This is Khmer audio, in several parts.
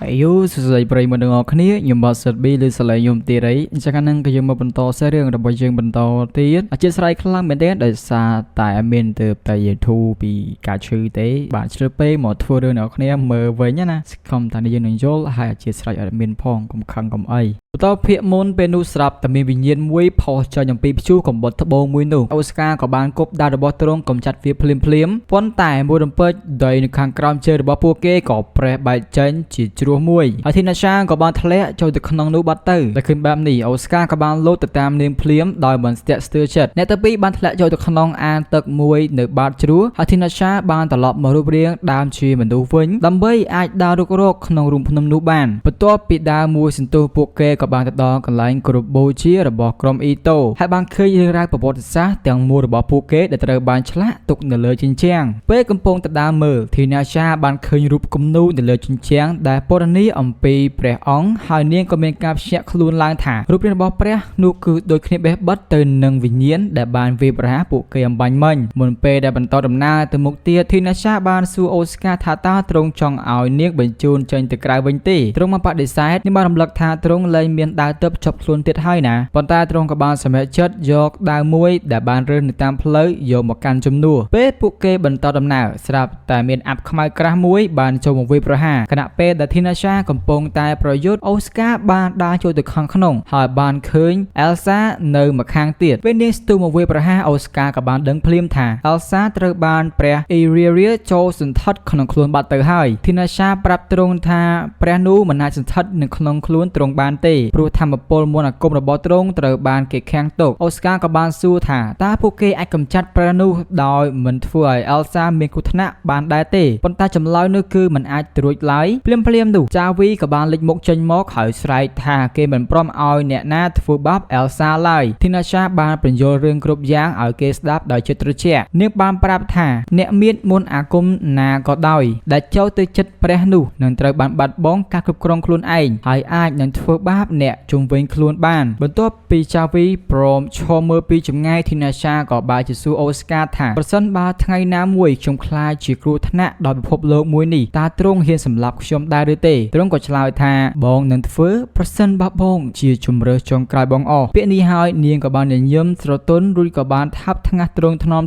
អាយុសួស្តីប្រិយមិត្តទាំងអស់គ្នាខ្ញុំបាទសិតប៊ីឬសាឡេខ្ញុំទីរៃអញ្ចឹងហ្នឹងក៏យើងមកបន្តសេរីរឿងរបស់យើងបន្តទៀតអធិស្ឋានខ្លាំងមែនទេដោយសារតែមានទៅតែ YouTube ពីការឈឺទេបាទជ្រើពេកមកធ្វើរឿងអ្នកគ្នាមើលវិញណាសង្ឃឹមថាយើងនឹងយល់ហើយអធិស្ឋានអត់មានផងកុំខឹងកុំអីបន្តភាគមុនពេលនោះស្រាប់តែមានវិញ្ញាណមួយផុសចេញអំពីព្យុះកំបុតត្បូងមួយនោះអូស្ការក៏បានគប់ដាល់របស់ទ្រង់កំចាត់វាភ្លាមប៉ុន្តែមួយរំពេចដីនៅខាងក្រោមជើងរបស់ពួកគេក៏ប្រេះបែកចេញជាជ្រោះមួយហើយធីណាសាក៏បានធ្លាក់ចូលទៅក្នុងនោះបាត់ទៅតែឃើញបែបនេះអូស្ការក៏បានលោតទៅតាមនាងភ្លាមដោយមិនស្ទាក់ស្ទើរចិត្តអ្នកទាំងពីរបានធ្លាក់ចូលទៅក្នុងអាងទឹកមួយនៅបាតជ្រោះហើយធីណាសាបានត្រឡប់មករូបរាងដើមជាមនុស្សវិញដើម្បីអាចដើររុករកក្នុងរូងភ្នំនោះបានបន្ទាប់ពីដើរមួយសន្ទុះពួកគេក៏បានទៅដល់កន្លែងគោរពបូជារបស់ក្រុមអ៊ីតូហើយបានឃើញរឿងរ៉ាវប្រវត្តិសាស្ត្រទាំងមូលរបស់ពួកគេដែលត្រូវបានឆ្លាក់ទុកនៅលើជញ្ជាំងពេលកំពុងទៅដើរមើលធីណាសាបានឃើញរូបគំនូរនៅលើជញ្ជាំងដែលពណ៌នាអំពីព្រះអង្គហើយនាងក៏មានការភ្ញាក់ខ្លួនឡើងថារូបរាងរបស់ព្រះនោះគឺដូចគ្នាបេះបិទទៅនឹងវិញ្ញាណដែលបានវាយប្រហារពួកគេអំបញ្ញមិញមុនពេលដែលបន្តដំណើរទៅមុខទៀតធីណាសាបានសួរអូស្ការថាតើទ្រង់ចង់ឲ្យនាងបញ្ជូនចេញទៅក្រៅវិញទេទ្រង់បានបដិសេធនាងបានរំលឹកថាទ្រង់លែងមានដាវទ័ពជាប់ខ្លួនទៀតហើយណាប៉ុន្តែទ្រង់ក៏បានសម្រេចចិត្តយកដាវមួយដែលបានរើសនៅតាមផ្លូវយកមកកាន់ជំនួសពេលពួកគេបន្តដំណើរស្រាប់តែមានអាប់ខ្មៅក្រាស់មួយបានចូលមកវាយប្រហារខណៈពេលដែលធីណាសាកំពុងតែប្រយុទ្ធអូស្ការបានដើរចូលទៅខាងក្នុងហើយបានឃើញអែលសានៅម្ខាងទៀតពេលនាងស្ទុះមកវាយប្រហារអូស្ការក៏បានដឹងភ្លាមថាអែលសាត្រូវបានព្រះអ៊ីរីរៀចូលសន្ធិដ្ឋក្នុងខ្លួនបាត់ទៅហើយធីណាសាប្រាប់ទ្រង់ថាព្រះនោះមិនអាចសន្ធិដ្ឋនៅក្នុងខ្លួនទ្រង់បានទេព្រោះធម្មពលមន្តអាគមរបស់ទ្រង់ត្រូវបានគេខាំងទុកអូស្ការក៏បានសួរថាតើពួកគេអាចកម្ចាត់ព្រះនោះដោយមិនធ្វើឲ្យអែលសាមានគ្រោះថ្នាក់បានដែរទេប៉ុន្តែចម្លើយនោះគឺមិនអាចត្រួតឡើយភ្លាមនោះចាវីក៏បានលេចមុខចេញមកហើយស្រែកថាគេមិនព្រមឲ្យអ្នកណាធ្វើបាបអែលសាឡើយធីណាសាបានបញ្យល់រឿងគ្រប់យ៉ាងឲ្យគេស្ដាប់ដោយចិត្តត្រជាក់នាងបានប្រាប់ថាអ្នកមានមន្តអាគមណាក៏ដោយដែលចូលទៅចិត្តព្រះនោះនឹងត្រូវបានបាត់បង់ការគ្រប់គ្រងខ្លួនឯងហើយអាចនឹងធ្វើបាបអ្នកជុំវិញខ្លួនបានបន្ទាប់ពីចាវីព្រមឈរមើលពីចម្ងាយធីណាសាក៏បានជាសួរអូស្ការថាប្រសិនបើថ្ងៃណាមួយខ្ញុំខ្លាចជាគ្រោះថ្នាក់ដល់ពិភពលោកមួយនេះតើទ្រង់ហ៊ានសម្លាប់ខ្ញុំដែរឬទេទ្រង់ក៏ឆ្លើយថាបងនឹងធ្វើប្រសិនបើបងជាជំរើសចុងក្រោយបងអស់ពាក្យនេះហើយនាងក៏បានញញឹមស្រទន់រួចក៏បានថាប់ថ្ងាស់ទ្រង់ថ្នម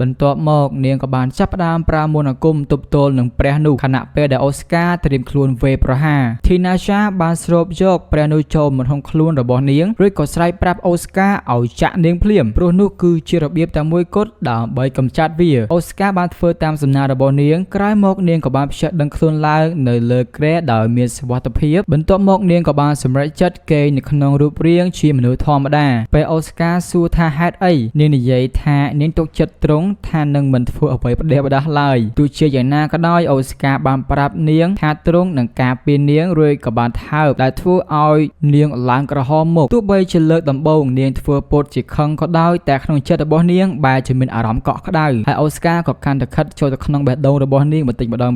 បន្ទាប់មកនាងក៏បានចាប់ផ្ដើមប្រើមន្តអាគមទប់ទល់នឹងព្រះនោះខណៈពេលដែលអូស្ការត្រៀមខ្លួនវេប្រហារធីណាសាបានស្រូបយកព្រះនោះចូលមកក្នុងខ្លួនរបស់នាងរួចក៏ស្រែកប្រាប់អូស្ការឲ្យចាក់នាងភ្លាមព្រោះនោះគឺជារបៀបតែមួយគត់ដើម្បីកម្ចាត់វាអូស្ការបានធ្វើតាមសំណើរបស់នាងក្រោយមកនាងក៏បានភ្ជាប់ដឹងខ្លួនឡើងនៅលើគ្រែដោយមានសុវត្ថិភាពបន្ទាប់មកនាងក៏បានសម្រេចចិត្តគេងនៅក្នុងរូបរាងជាមនុស្សធម្មតាពេលអូស្ការសួរថាហេតុអីនាងនិយាយថានាងទុកចិត្តទ្រង់ថានឹងមិនធ្វើអ្វីផ្ដេសផ្ដាសឡើយទោះជាយ៉ាងណាក៏ដោយអូស្ការបានប្រាប់នាងថាទ្រង់នឹងការពារនាងរួចក៏បានថើបដែលធ្វើឲ្យនាងឡើងក្រហមមុខទោះបីជាលើកដំបូងនាងធ្វើពុតជាខឹងក៏ដោយតែក្នុងចិត្តរបស់នាងបែរជាមានអារម្មណ៍កក់ក្ដៅហើយអូស្ការក៏កាន់តែខិតចូលទៅក្នុងបេះដូងរបស់នាងបន្តិចម្ដង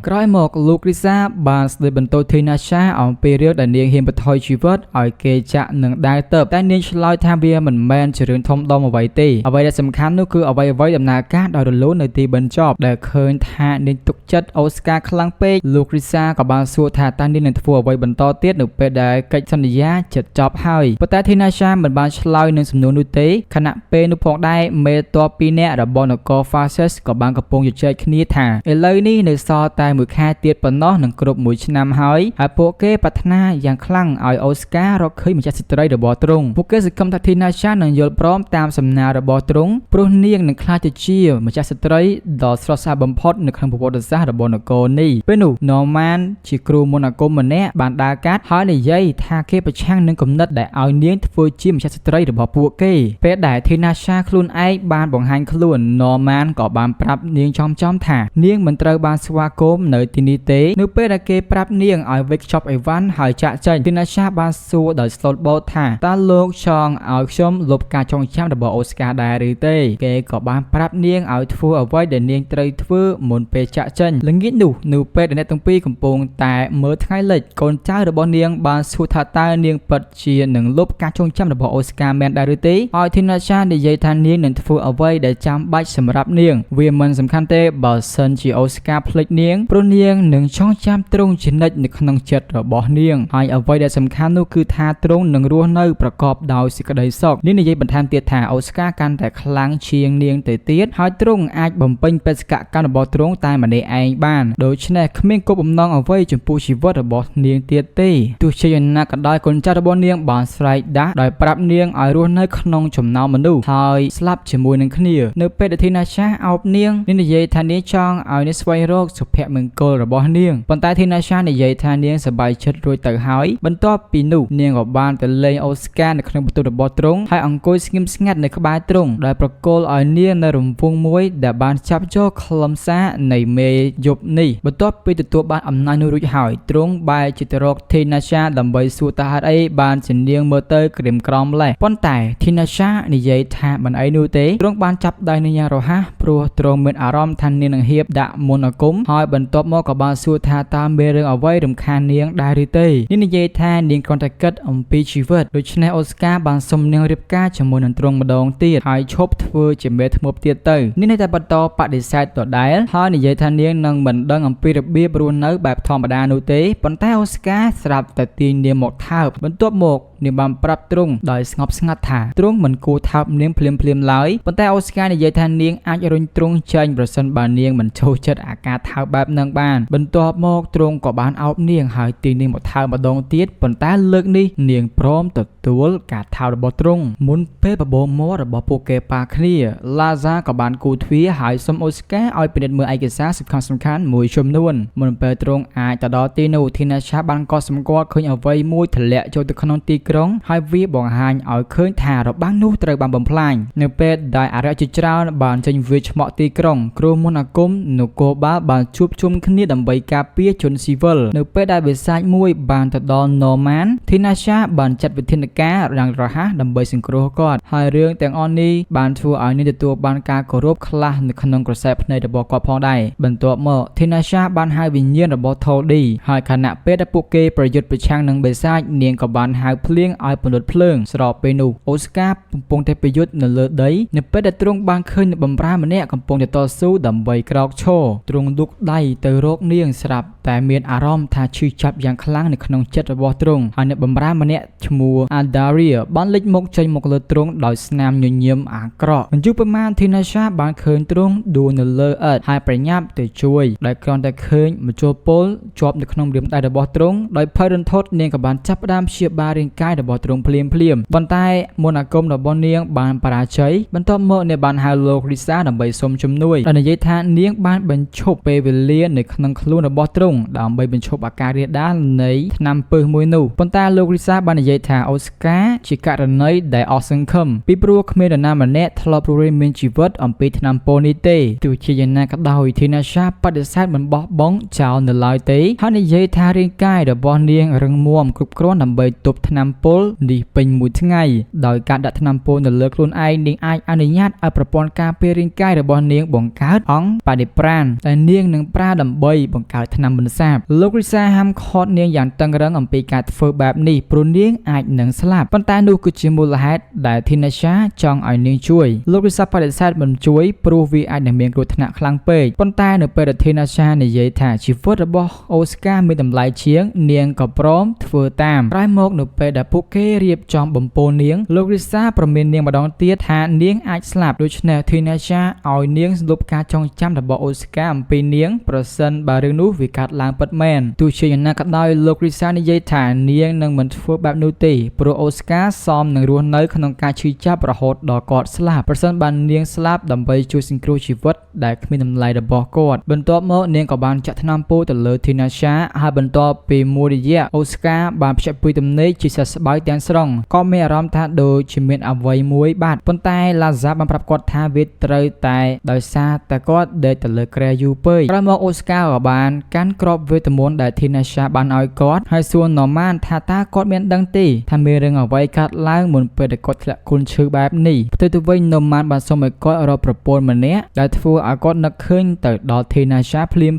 ក្រោយមកលោករីសាបានស្ដីបន្ទោសធីណាសាអំពីរឿងដែលនាងហ៊ានបន្ថយជីវិតឲ្យគេចាក់នឹងដែរទៅតែនាងឆ្លើយថាវាមិនមែនជារឿងធំដុំអ្វីទេអ្វីដែលសំខាន់នោះគឺអ្វីដំណើរការដោយរលូននៅទីបញ្ចប់ដែលឃើញថានាងទុកចិត្តអូស្ការខ្លាំងពេកលោករីសាក៏បានសួរថាតើនាងនឹងធ្វើអ្វីបន្តទៀតនៅពេលដែលកិច្ចសន្យាជិតចប់ហើយប៉ុន្តែធីណាសាមិនបានឆ្លើយនឹងសំណួរនោះទេខណៈពេលនោះផងដែរមេទ័ព2នាក់របស់នគរ Phases ក៏បានកំពុងជជែកគ្នាថាឥឡូវនេះនៅសល់តែមួយខែទៀតប៉ុណ្ណោះនឹងគ្រប់1ឆ្នាំហើយពួកគេប្រាថ្នាយ៉ាងខ្លាំងឲ្យអូស្ការរកឃើញម្ចាស់ស្ត្រីរបស់ទ្រង់ពួកគេសង្ឃឹមថាធីណាសានឹងយល់ព្រមតាមសំណើរបស់ទ្រង់ព្រោះនាងនឹងក្លាយទៅជាម្ចាស់ស្ត្រីដ៏ស្រស់ស្អាតបំផុតនៅក្នុងប្រវត្តិសាស្ត្ររបស់នគរនេះពេលនោះ Norman ជាគ្រូមន្តអាគមម្នាក់បានដើរកាត់ហើយនិយាយថាគេប្រឆាំងនឹងគំនិតដែលឲ្យនាងធ្វើជាម្ចាស់ស្ត្រីរបស់ពួកគេពេលដែលធីណាសាខ្លួនឯងបានបង្ហាញខ្លួន Norman ក៏បានប្រាប់នាងចំថានាងមិនត្រូវបានស្វាគមន៍នៅទីនេះទេនៅពេលដែលគេប្រាប់នាងឲ្យវេចខ្ចប់អីវ៉ាន់ហើយចាក់ចេញធីណាសាបានសួរដោយស្លូតបូតថាតើលោកចង់ឲ្យខ្ញុំលុបការចងចាំរបស់អូស្ការដែរឬទេគេក៏បានប្រាប់នាងឲ្យធ្វើអ្វីដែលនាងត្រូវធ្វើមុនពេលចាក់ចេញល្ងាចនោះនៅពេលដែលអ្នកទាំងពីរកំពុងតែមើលថ្ងៃលិចកូនចៅរបស់នាងបាន សួរថាតើនាងពិតជានឹងលុបការចងចាំរបស់អូស្ការមែនដែរឬទេហើយធីណាសានិយាយថានាងនឹងធ្វើអ្វីដែលចាំបាច់សម្រាប់នាងវាមិនសំខាន់ទេបើសិនជាអូស្ការភ្លេចនាងព្រោះនាងនឹងចងចាំទ្រង់ជានិច្ចនៅក្នុងចិត្តរបស់នាងហើយអ្វីដែលសំខាន់នោះគឺថាទ្រង់នឹងរស់នៅប្រកបដោយសេចក្តីសុខនាងនិយាយបន្ថែមទៀតថាអូស្ការកាន់តែខ្លាំងជាងនាងទៅទៀតហើយទ្រង់អាចបំពេញបេសកកម្មរបស់ទ្រង់តែម្នាក់ឯងបានដូច្នេះគ្មានគោលបំណងអ្វីចំពោះជីវិតរបស់នាងទៀតទេទោះជាយ៉ាងណាក៏ដោយកូនចៅរបស់នាងបានស្រែកដាស់ដោយប្រាប់នាងឲ្យរស់នៅក្នុងចំណោមមនុស្សហើយស្លាប់ជាមួយនឹងគ្នានៅពេលដែលធីណាសាអោបនាងនិយាយថានាងចង់ឲ្យនាងស្វែងរកសុភមង្គលរបស់នាងប៉ុន្តែធីណាសានិយាយថានាងសប្បាយចិត្តរួចទៅហើយបន្ទាប់ពីនោះនាងក៏បានទៅលេងអូស្ការនៅក្នុងបន្ទប់របស់ទ្រង់ហើយអង្គុយស្ងៀមស្ងាត់នៅក្បែរទ្រង់ដោយប្រគល់ឲ្យនាងនៅរង្វង់មួយដែលបានចាប់យកខ្លឹមសារនៃមេយប់នេះបន្ទាប់ពីទទួលបានអំណាចនោះរួចហើយទ្រង់បែរជាទៅរកធីណាសាដើម្បីសួរតើហេតុអីបានជានាងមើលទៅក្រៀមក្រំម្លេះប៉ុន្តែធីណាសានិយាយថាមិនអីនោះទេទ្រង់បានចាប់ដៃនាងយ៉ាងរហ័សព្រោះទ្រង់មានអារម្មណ៍ថានាងនឹងហៀបដាក់មន្តអាគមហើយបន្ទាប់មកក៏បានសួរថាតើមានរឿងអ្វីរំខាននាងដែរឬទេនាងនិយាយថានាងគ្រាន់តែគិតអំពីជីវិតដូច្នេះអូស្ការបានសុំនាងរៀបការជាមួយនឹងទ្រង់ម្ដងទៀតហើយឈប់ធ្វើជាមេធ្មប់ទៀតទៅនាងនៅតែបន្តបដិសេធដដែលហើយនិយាយថានាងនឹងមិនដឹងអំពីរបៀបរស់នៅបែបធម្មតានោះទេប៉ុន្តែអូស្ការស្រាប់តែទាញនាងមកថើបបន្ទាប់មកនាងបានប្រាប់ទ្រង់ដោយស្ងប់ស្ងាត់ថាទ្រង់មិនគួរថើបនាងភ្លាមឡើយប៉ុន្តែអូស្ការនិយាយថានាងអាចរុញទ្រង់ចេញប្រសិនបើនាងមិនចូលចិត្តអាការថើបបែបនឹងបានបន្ទាប់មកទ្រង់ក៏បានអោបនាងហើយទាញនាងមកថើបម្ដងទៀតប៉ុន្តែលើកនេះនាងព្រមទទួលការថើបរបស់ទ្រង់មុនពេលបបោមាត់របស់ពួកគេប៉ាគ្នាឡាហ្សាក៏បានគូទ្វារហើយសុំអូស្ការឲ្យពិនិត្យមើលឯកសារសំខាន់មួយចំនួនមុនពេលទ្រង់អាចទៅដល់ទីនោះធីណាសាបានកត់សម្គាល់ឃើញអ្វីមួយធ្លាក់ចូលទៅក្នុងទីក្រុងហើយវាបង្ហាញឲ្យឃើញថារបាំងនោះត្រូវបានបំផ្លាញនៅពេលដែលអរិយជាច្រើនបានចេញវាឆ្មក់ទីក្រុងគ្រូមន្តអាគមនគរបាលបានជួបជុំគ្នាដើម្បីការពារជនស៊ីវិលនៅពេលដែលបិសាចមួយបានទៅដល់ណូម៉ានធីណាសាបានចាត់វិធានការយ៉ាងរហ័សដើម្បីសង្គ្រោះគាត់ហើយរឿងទាំងអស់នេះបានធ្វើឲ្យនាងទទួលបានការគោរពខ្លះនៅក្នុងក្រសែភ្នែករបស់គាត់ផងដែរបន្ទាប់មកធីណាសាបានហៅវិញ្ញាណរបស់ថូឌីហើយខណៈពេលដែលពួកគេប្រយុទ្ធប្រឆាំងនឹងបិសាចនាងក៏បានហៅភ្លៀងឲ្យពន្លត់ភ្លើងស្របពេលនោះអូស្ការកំពុងតែប្រយុទ្ធនៅលើដីនៅពេលដែលទ្រង់បានឃើញអ្នកបម្រើម្នាក់កំពុងតែតស៊ូដើម្បីក្រោកឈរទ្រង់លូកដៃទៅរកនាងស្រាប់តែមានអារម្មណ៍ថាឈឺចាប់យ៉ាងខ្លាំងនៅក្នុងចិត្តរបស់ទ្រង់ហើយអ្នកបម្រើម្នាក់ឈ្មោះ Adaria បានលេចមុខចេញមកលើទ្រង់ដោយស្នាមញញឹមអាក្រក់មិនយូរប៉ុន្មានធីណាសាបានឃើញទ្រង់ដួលនៅលើឥដ្ឋហើយប្រញាប់ទៅជួយដែលគ្រាន់តែឃើញមជុលពលជាប់នៅក្នុងរាមដៃរបស់ទ្រង់ដោយភ័យរន្ធត់នាងក៏បានចាប់ផ្ដើមព្យាបាលរាងកាយរបស់ទ្រង់ភ្លាមប៉ុន្តែមន្តអាគមរបស់នាងបានបរាជ័យបន្ទាប់មកនាងបានហៅលោករីសាដើម្បីសុំជំនួយហើយនិយាយថានាងបានបញ្ឈប់ពេលវេលានៅក្នុងខ្លួនរបស់ទ្រង់ដើម្បីបញ្ឈប់អាការរាលដាលនៃថ្នាំពឹសមួយនោះប៉ុន្តែលោករីសាបាននិយាយថាអូស្ការជាករណីដែលអស់សង្ឃឹមពីព្រោះគ្មាននរណាម្នាក់ធ្លាប់រស់រានមានជីវិតអំពីថ្នាំពុលនេះទេទោះជាយ៉ាងណាក៏ដោយធីណាសាបដិសេធមិនបោះបង់ចោលនៅឡើយទេហើយនិយាយថារាងកាយរបស់នាងរឹងមាំគ្រប់គ្រាន់ដើម្បីទប់ថ្នាំពុលនេះពេញមួយថ្ងៃដោយការដាក់ថ្នាំពុលនៅលើខ្លួនឯងនាងអាចអនុញ្ញាតឲ្យប្រព័ន្ធការពាររាងកាយរបស់នាងបង្កើតអង្គបដិប្រាណដែលនាងនឹងប្រើដើម្បីបង្កើតថ្នាំបន្សាបលោករីសាហាមឃាត់នាងយ៉ាងតឹងរ៉ឹងអំពីការធ្វើបែបនេះព្រោះនាងអាចនឹងស្លាប់ប៉ុន្តែនោះគឺជាមូលហេតុដែលធីណាសាចង់ឲ្យនាងជួយលោករីសាបដិសេធមិនជួយព្រោះវាអាចនឹងមានគ្រោះថ្នាក់ខ្លាំងពេកប៉ុន្តែនៅពេលដែលធីណាសានិយាយថាជីវិតរបស់អូស្ការមានតម្លៃជាងនាងក៏ព្រមធ្វើតាមក្រោយមកនៅពេលដែលពួកគេរៀបចំបំពោលនាងលោករីសាប្រមាននាងម្ដងទៀតថានាងអាចស្លាប់ដូច្នេះធីណាសាឲ្យនាងលុបការចងចាំរបស់អូស្ការអំពីនាងប្រសិនបើរឿងនោះវាកើតឡើងពិតមែនទោះជាយ៉ាងណាក៏ដោយលោករីសានិយាយថានាងនឹងមិនធ្វើបែបនោះទេព្រោះអូស្ការសមនឹងរស់នៅក្នុងការឈឺចាប់រហូតដល់គាត់ស្លាប់ប្រសិនបើនាងស្លាប់ដើម្បីជួយសង្គ្រោះជីវិតដែលគ្មានតម្លៃរបស់គាត់បន្ទាប់មកនាងក៏បានចាក់ថ្នាំពុលទៅលើធីណាសាហើយបន្ទាប់ពីមួយរយៈអូស្ការបានភ្ជាប់ពីទំនេរជាស ស្បើយទាំងស្រុងក៏មានអារម្មណ៍ថាដូចជាមានអ្វីមួយបាត់ប៉ុន្តែឡាហ្សាបានប្រាប់គាត់ថាវាត្រូវតែដោយសារតែគាត់ដេកទៅលើគ្រែយូរពេកក្រោយមកអូស្ការក៏បានកាន់គ្រាប់វេទមន្តដែលធីណាសាបានឲ្យគាត់ហើយសួរណូម៉ានថាតើគាត់មានដឹងទេថាមានរឿងអ្វីកើតឡើងមុនពេលដែលគាត់ធ្លាក់ខ្លួនឈឺបែបនេះផ្ទុយទៅវិញណូម៉ានបានសុំឲ្យគាត់រកប្រពន្ធម្នាក់ដែលធ្វើឲ្យគាត់នឹកឃើញទៅដល់ធីណាសាភ្លាម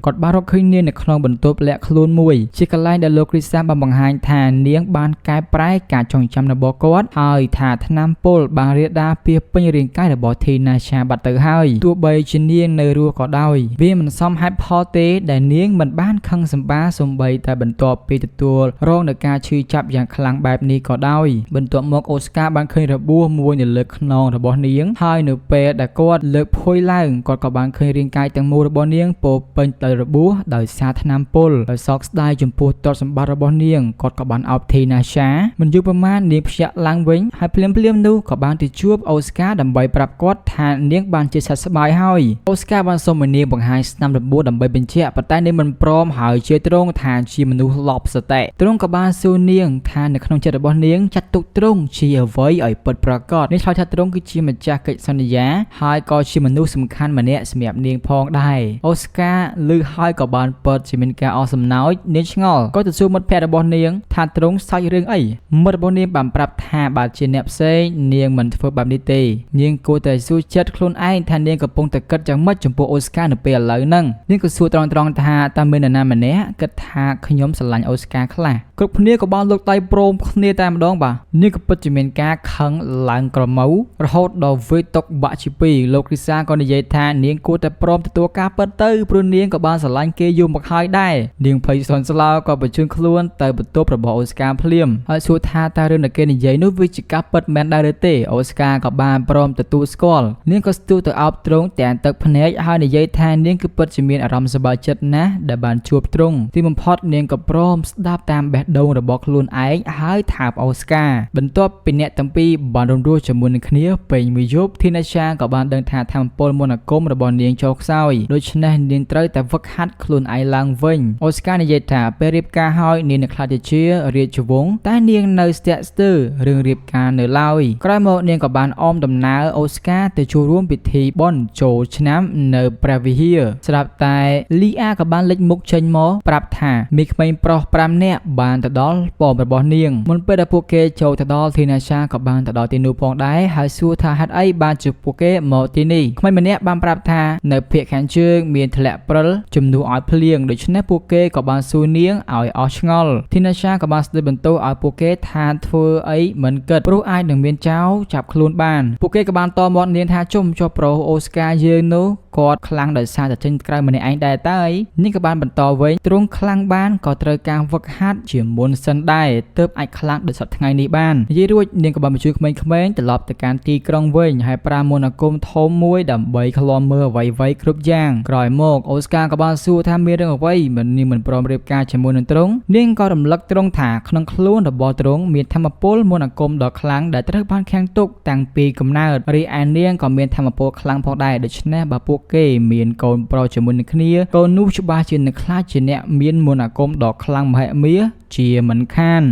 គាត់បានរកឃើញនាងនៅក្នុងបន្ទប់លាក់ខ្លួនមួយជាកន្លែងដែលលោកគ្រីសាបានបង្ហាញថានាងបានកែប្រែការចងចាំរបស់គាត់ហើយថាថ្នាំពុលបានរាលដាលពីពេញរាងកាយរបស់ធីណាសាបាត់ទៅហើយទោះបីជានាងនៅរស់ក៏ដោយវាមិនសមហេតុផលទេដែលនាងមិនបានខឹងសម្បាសូម្បីតែបន្ទាប់ពីទទួលរងនឹងការឈឺចាប់យ៉ាងខ្លាំងបែបនេះក៏ដោយបន្ទាប់មកអូស្ការបានឃើញរបួសមួយនៅលើខ្នងរបស់នាងហើយនៅពេលដែលគាត់លើកភួយឡើងគាត់ក៏បានឃើញរាងកាយទាំងមូលរបស់នាងពោពេញទៅរបួសដោយសារថ្នាំពុលដោយសោកស្ដាយចំពោះទ្រព្យសម្បត្តិរបស់នាងគាត់ក៏បានអោបធីណាសាមិនយូរប៉ុន្មាននាងភ្ញាក់ឡើងវិញហើយភ្លាមនោះក៏បានទៅជួបអូស្ការដើម្បីប្រាប់គាត់ថានាងបានជាសះស្បើយហើយអូស្ការបានសុំឲ្យនាងបង្ហាញស្នាមរបួសដើម្បីបញ្ជាក់ប៉ុន្តែនាងមិនព្រមហើយជឿទ្រង់ថាជាមនុស្សលបសតិទ្រង់ក៏បានសួរនាងថានៅក្នុងចិត្តរបស់នាងចាត់ទុកទ្រង់ជាអ្វីឲ្យពិតប្រាកដនាងឆ្លើយថាទ្រង់គឺជាម្ចាស់កិច្ចសន្យាហើយក៏ជាមនុស្សសំខាន់ម្នាក់សម្រាប់នាងផងដែរអូស្ការឮហើយក៏បានពិតជាមានការអស់សំណោចនាងឆ្ងល់ក៏ទៅសួរមិត្តភក្តិរបស់នាងថាទ្រង់សាច់រឿងអីមិត្តរបស់នាងបានប្រាប់ថាបើជាអ្នកផ្សេងនាងមិនធ្វើបែបនេះទេនាងគួរតែសួរចិត្តខ្លួនឯងថានាងកំពុងតែគិតយ៉ាងម៉េចចំពោះអូស្ការនៅពេលឥឡូវហ្នឹងនាងក៏សួរត្រង់ថាតើមាននរណាម្នាក់គិតថាខ្ញុំស្រឡាញ់អូស្ការខ្លះគ្រប់គ្នាក៏បានលើកដៃព្រមគ្នាតែម្ដងបាទនាងក៏ពិតជាមានការខឹងឡើងក្រមៅរហូតដល់វេតុកបាក់ជាពីរលោកគ្រីសាក៏និយាយថានាងគួរតែព្រមទទួលការពិតទៅព្រោះនាងក៏បានស្រឡាញ់គេយូរមកហើយដែរនាងភ័យស្លន់ស្លោក៏បញ្ជូនខ្លួនទៅបន្ទប់របស់អូស្ការភ្លាមហើយសួរថាតើរឿងដែលគេនិយាយនោះវាជាការពិតមែនដែរឬទេអូស្ការក៏បានព្រមទទួលស្គាល់នាងក៏ស្ទុះទៅអោបទ្រង់ទាំងទឹកភ្នែកហើយនិយាយថានាងគឺពិតជាមានអារម្មណ៍សប្បាយចិត្តណាស់ដែលបានជួបទ្រង់ទីបំផុតនាងក៏ព្រមស្ដាប់តាមបេះដូងរបស់ខ្លួនឯងហើយថើបអូស្ការបន្ទាប់ពីអ្នកទាំងពីរបានរួមរស់ជាមួយនឹងគ្នាពេញមួយយប់ធីណាសាក៏បានដឹងថាធម្មពលមន្តអាគមរបស់នាងចុះខ្សោយដូច្នេះនាងត្រូវតែវឹកហាត់ខ្លួនឯងឡើងវិញអូស្ការនិយាយថាពេលរៀបការហើយនាងនឹងខ្លាចទៅជារាជវង្សតែនាងនៅស្ទាក់ស្ទើររឿងរៀបការនៅឡើយក្រោយមកនាងក៏បានអមដំណើរអូស្ការទៅចូលរួមពិធីបុណ្យចូលឆ្នាំនៅព្រះវិហារស្រាប់តែលីអាក៏បានលេចមុខចេញមកប្រាប់ថាមានក្មេងប្រុស5នាក់បានទៅដល់ប៉មរបស់នាងមុនពេលដែលពួកគេចូលទៅដល់ធីណាសាក៏បានទៅដល់ទីនោះផងដែរហើយសួរថាហេតុអីបានជាពួកគេមកទីនេះក្មេងម្នាក់បានប្រាប់ថានៅភាគខាងជើងមានធ្លាក់ព្រិលជំនួសឲ្យភ្លៀងដូច្នេះពួកគេក៏បានសួរនាងឲ្យអស់ឆ្ងល់ធីណាសាក៏បានស្ដីបន្ទោសឲ្យពួកគេថាធ្វើអីមិនគិតព្រោះអាចនឹងមានចោរចាប់ខ្លួនបានពួកគេក៏បានតមាត់នាងថាចុំចុះប្រុសអូស្ការយើងនោះគាត់ខ្លាំងដោយសារតែចេញក្រៅម្នាក់ឯងដែរតើនាងក៏បានបន្តវិញទ្រង់ខ្លាំងបានក៏ត្រូវការវឹកហាត់ជាមុនសិនដែរទើបអាចខ្លាំងដោយសប្តាហ៍ថ្ងៃនេះបាននិយាយរួចនាងក៏បានបញ្ជូនក្មេងៗត្រឡប់ទៅកាន់ទីក្រុងវិញហើយប្រាមន្តអាគមធំមួយដើម្បីឃ្លាំមើលអ្វីៗគ្រប់យ៉ាងក្រោយមកអូស្ការក៏បានសួរថាមានរឿងអ្វីនាងមិនព្រមរៀបការជាមួយនឹងទ្រង់នាងក៏រំលឹកទ្រង់ថាក្នុងខ្លួនរបស់ទ្រង់មានធម្មពលមន្តអាគមដ៏ខ្លាំងដែលត្រូវបានខាំងទុកតាំងពីកំណើតរីឯនាងក៏មានធម្មពលខ្លាំងផងដែរដូច្នេះបើពួកគេមានកូនប្រុសជាមួយនឹងគ្នាកូននោះច្បាស់ជានឹងខ្លាចជាអ្នកមានមន្តអាគមដ៏ខ្លាំងមហិមាជាមិនខាន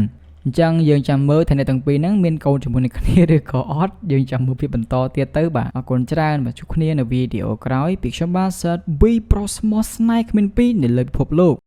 អញ្ចឹងយើងចាំមើលថាអ្នកទាំងពីរហ្នឹងមានកូនជាមួយនឹងគ្នាឬក៏អត់យើងចាំមើលពីបន្តទៀតទៅបាទអរគុណច្រើនបាទជួបគ្នានៅវីដេអូក្រោយពីខ្ញុំបាទ Search V Prosmos Snake គ្មានពីរនៅលើពិភពលោក